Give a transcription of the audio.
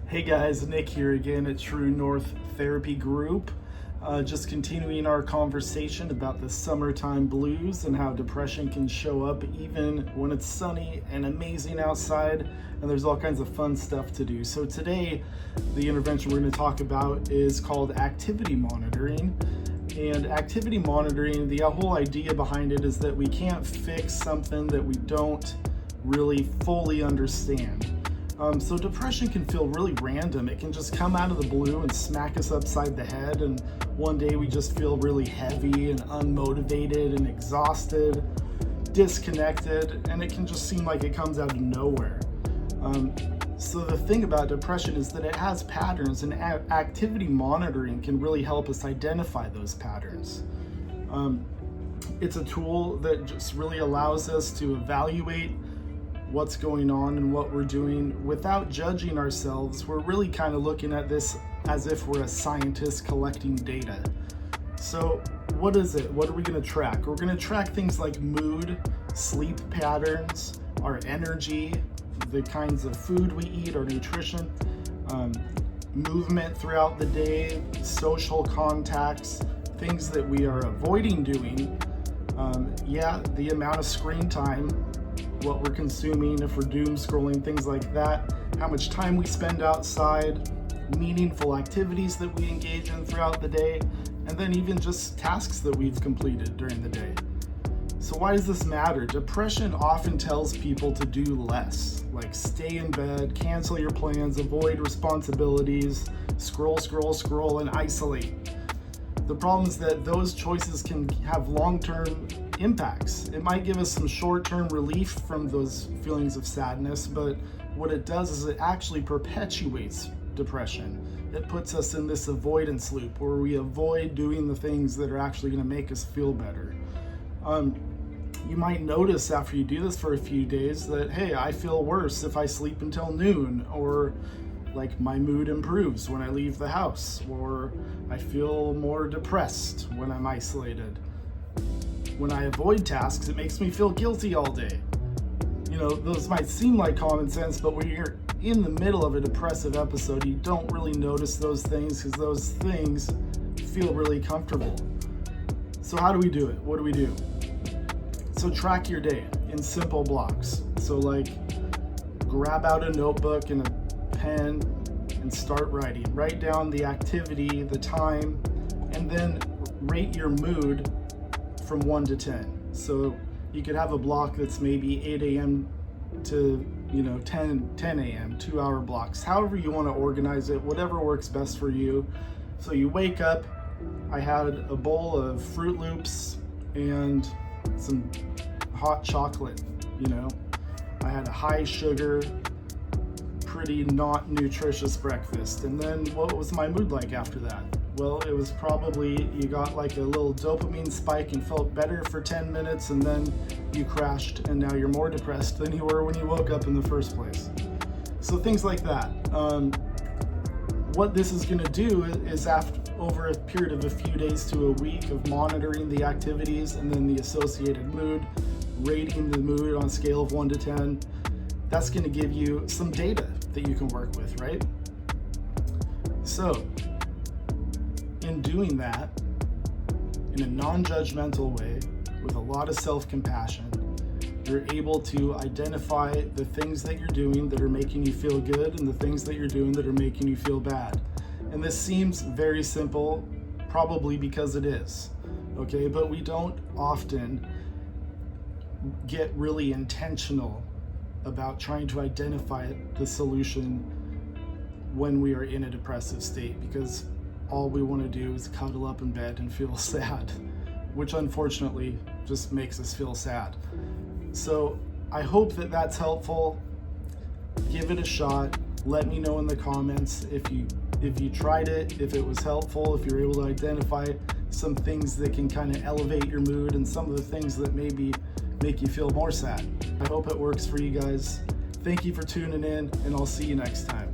Hey guys, Nick here again at True North Therapy Group. Just continuing our conversation about the summertime blues and how depression can show up even when it's sunny and amazing outside and there's all kinds of fun stuff to do. So today, the intervention we're going to talk about is called activity monitoring. And activity monitoring, the whole idea behind it is that we can't fix something that we don't really fully understand. So depression can feel really random. It can just come out of the blue and smack us upside the head, and one day we just feel really heavy and unmotivated and exhausted, disconnected, and it can just seem like it comes out of nowhere. So the thing about depression is that it has patterns, and activity monitoring can really help us identify those patterns. It's a tool that just really allows us to evaluate what's going on and what we're doing without judging ourselves. We're really kind of looking at this as if we're a scientist collecting data. So what is it? What are we going to track? We're going to track things like mood, sleep patterns, our energy, the kinds of food we eat, our nutrition, movement throughout the day, social contacts, things that we are avoiding doing, the amount of screen time, what we're consuming, if we're doom scrolling, things like that, how much time we spend outside, meaningful activities that we engage in throughout the day, and then even just tasks that we've completed during the day. So why does this matter? Depression often tells people to do less, like stay in bed, cancel your plans, avoid responsibilities, scroll, and isolate. The problem is that those choices can have long-term impacts. It might give us some short-term relief from those feelings of sadness, but what it does is it actually perpetuates depression. It puts us in this avoidance loop where we avoid doing the things that are actually going to make us feel better. You might notice after you do this for a few days that, hey, I feel worse if I sleep until noon, or like my mood improves when I leave the house, or I feel more depressed when I'm isolated. When I avoid tasks, it makes me feel guilty all day. Those might seem like common sense, but when you're in the middle of a depressive episode, you don't really notice those things because those things feel really comfortable. So how do we do it? What do we do? So track your day in simple blocks. So like grab out a notebook and a pen and start writing. Write down the activity, the time, and then rate your mood from 1 to 10. So you could have a block that's maybe 8 a.m. to 10 a.m., 2-hour blocks, however you want to organize it, whatever works best for you. So you wake up, I had a bowl of Fruit Loops and some hot chocolate. I had a high sugar, pretty not nutritious breakfast. And then what was my mood like after that? Well, it was probably you got like a little dopamine spike and felt better for 10 minutes, and then you crashed and now you're more depressed than you were when you woke up in the first place. So things like that. What this is going to do is over a period of a few days to a week of monitoring the activities and then the associated mood, rating the mood on a scale of 1 to 10, that's going to give you some data that you can work with, right? So in doing that, in a non-judgmental way, with a lot of self-compassion, you're able to identify the things that you're doing that are making you feel good and the things that you're doing that are making you feel bad. And this seems very simple, probably because it is, okay? But we don't often get really intentional about trying to identify the solution when we are in a depressive state, because all we want to do is cuddle up in bed and feel sad, which unfortunately just makes us feel sad. So I hope that that's helpful. Give it a shot. Let me know in the comments if you tried it, if it was helpful, if you're able to identify some things that can kind of elevate your mood and some of the things that maybe make you feel more sad. I hope it works for you guys. Thank you for tuning in, and I'll see you next time.